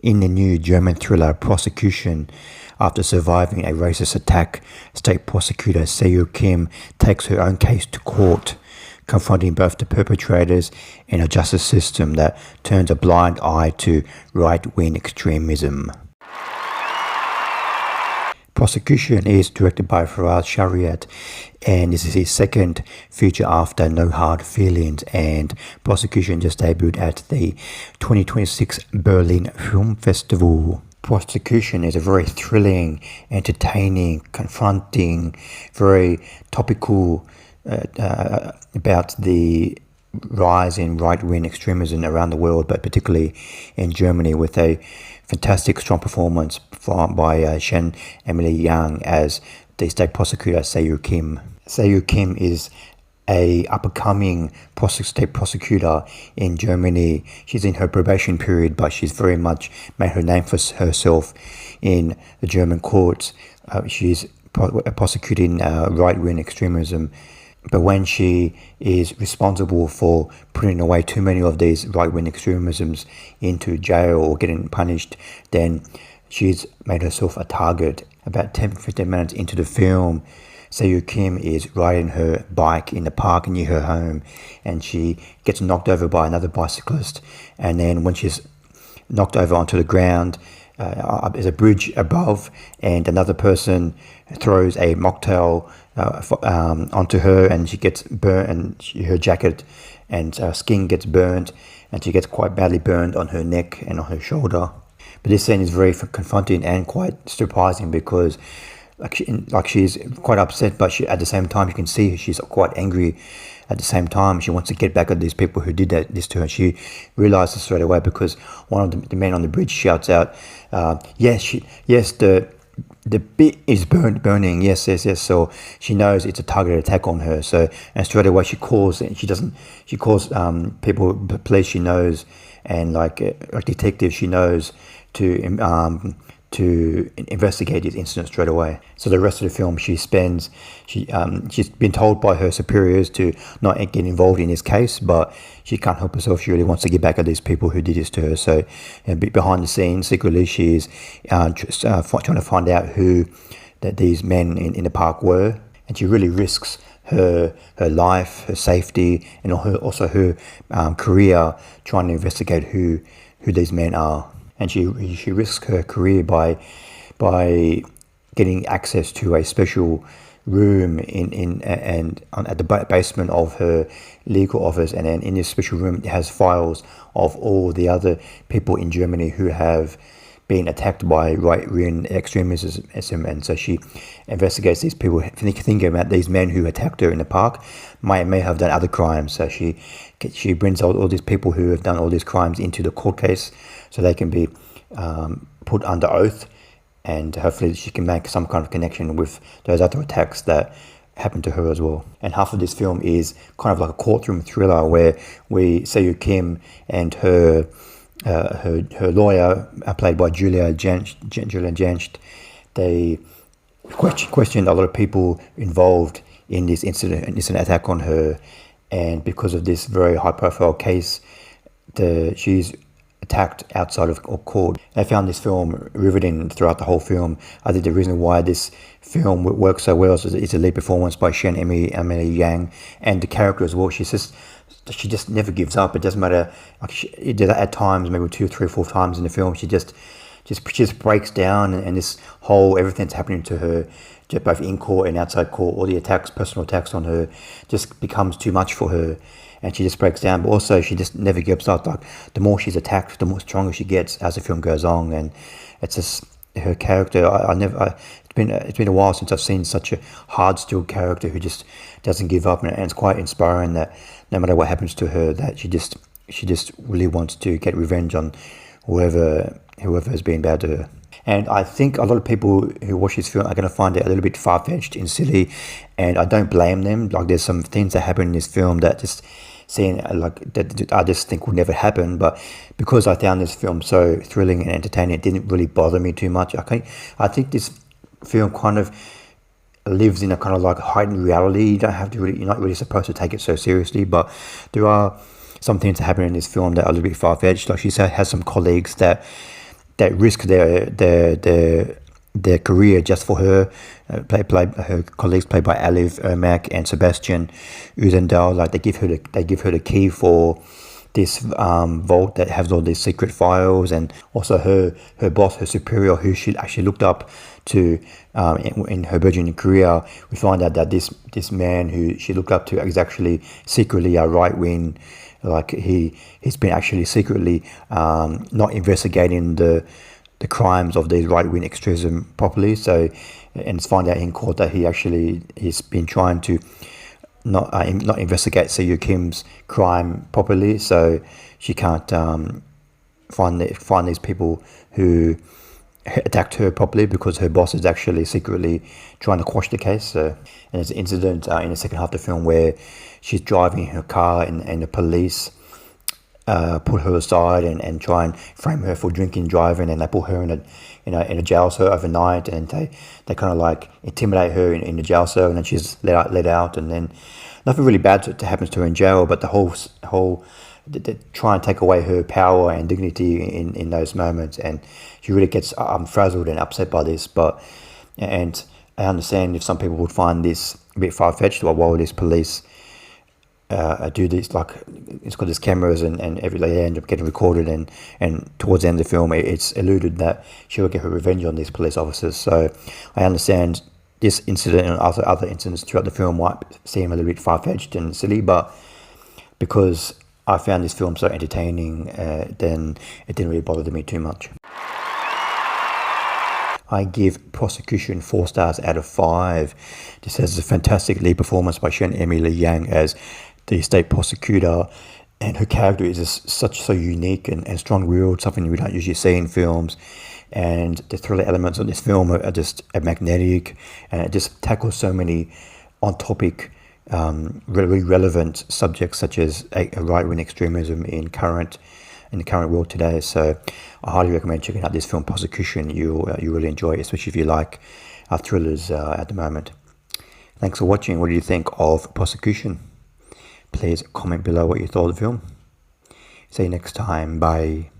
In the new German thriller Prosecution, after surviving a racist attack, state prosecutor Seyo Kim takes her own case to court, confronting both the perpetrators and a justice system that turns a blind eye to right-wing extremism. Prosecution is directed by Faraz Shariat, and this is his second feature after No Hard Feelings, and Prosecution just debuted at the 2026 Berlin Film Festival. Prosecution is a very thrilling, entertaining, confronting, very topical about the rise in right-wing extremism around the world, but particularly in Germany, with a fantastic, strong performance by Shen Emily Yang as the state prosecutor Seyo Kim. Seyo Kim is a up-and-coming state prosecutor in Germany. She's in her probation period, but she's very much made her name for herself in the German courts. She's prosecuting right-wing extremism. But when she is responsible for putting away too many of these right-wing extremisms into jail or getting punished, then she's made herself a target. About 10-15 minutes into the film, Seyo Kim is riding her bike in the park near her home, and she gets knocked over by another bicyclist. And then when she's knocked over onto the ground, there's a bridge above, and another person throws a mocktail onto her, and she gets burnt, and her jacket and skin gets burnt, and she gets quite badly burned on her neck and on her shoulder. But this scene is very confronting and quite surprising, because she's quite upset, but at the same time you can see she's quite angry. At the same time, she wants to get back at these people who did this to her. She realizes straight away, because one of the men on the bridge shouts out, yes, the bit is burning, yes. So she knows it's a targeted attack on her. So, and straight away she calls people, police she knows, and like detectives she knows to investigate this incident straight away. So the rest of the film, she's been told by her superiors to not get involved in this case, but she can't help herself. She really wants to get back at these people who did this to her. So behind the scenes, secretly, she's trying to find out who these men in the park were, and she really risks her life, her safety, and also her career, trying to investigate who these men are. And she risks her career by getting access to a special room at the basement of her legal office, and then in this special room it has files of all the other people in Germany who have been attacked by right-wing extremism, and so she investigates these people, thinking about these men who attacked her in the park may have done other crimes. So she brings all these people who have done all these crimes into the court case, so they can be put under oath, and hopefully she can make some kind of connection with those other attacks that happened to her as well. And half of this film is kind of like a courtroom thriller, where we Seyo Kim and her lawyer, played by Julia Janst, they questioned a lot of people involved in this incident attack on her, and because of this very high-profile case, she's attacked outside of court. I found this film riveting throughout the whole film. I think the reason why this film works so well is a lead performance by Shen Emily Yang, and the character as well. She just never gives up. It doesn't matter. At times, maybe 2, 3, 4 times in the film, she just breaks down, and this whole everything that's happening to her, both in court and outside court, all the attacks, personal attacks on her, just becomes too much for her, and she just breaks down. But also, she just never gives up. Like, the more she's attacked, the more stronger she gets as the film goes on, and it's just her character. It's been a while since I've seen such a hard-skilled character who just doesn't give up, and it's quite inspiring that no matter what happens to her, that she just really wants to get revenge on whoever has been bad to her. And I think a lot of people who watch this film are going to find it a little bit far-fetched and silly, and I don't blame them. Like, there's some things that happen in this film that just that I just think would never happen, but because I found this film so thrilling and entertaining, it didn't really bother me too much. I think this film kind of lives in a kind of like heightened reality. You're not really supposed to take it so seriously, but there are some things that happen in this film that are a little bit far-fetched. Like, she has some colleagues that that risk their career just for her. Her colleagues played by Aliv Ermak and Sebastian Uzendal. Like they give her the key for this vault that has all these secret files, and also her boss, her superior, who she actually looked up to in her burgeoning career. We find out that this man who she looked up to is actually secretly a right wing. Like he's been actually secretly not investigating the crimes of these right-wing extremism properly. So, and it's found out in court that he's been trying to not investigate Seyo Kim's crime properly. So she can't find these people who attacked her properly, because her boss is actually secretly trying to quash the case. So, and there's an incident in the second half of the film where she's driving her car and the police put her aside and try and frame her for drinking and driving, and they put her in a jail cell overnight, and they kind of like intimidate her in the jail cell, and then she's let out, and then nothing really bad happens to her in jail, but the whole they try and take away her power and dignity in those moments, and she really gets frazzled and upset by this. And I understand if some people would find this a bit far-fetched, while these police do this, like it's got these cameras and they end up getting recorded, and towards the end of the film it's alluded that she will get her revenge on these police officers. So I understand this incident and other incidents throughout the film might seem a little bit far-fetched and silly, but because I found this film so entertaining, then it didn't really bother me too much. I give Prosecution 4 stars out of 5. This has a fantastic lead performance by Shen Emily Yang as the state prosecutor, and her character is just so unique and strong-willed, something we don't usually see in films. And the thriller elements of this film are just magnetic, and it just tackles so many on-topic, really relevant subjects, such as a right-wing extremism in the current world today. So I highly recommend checking out this film, Prosecution. You really enjoy it, especially if you like thrillers at the moment. Thanks for watching. What do you think of Prosecution? Please comment below what you thought of the film. See you next time. Bye.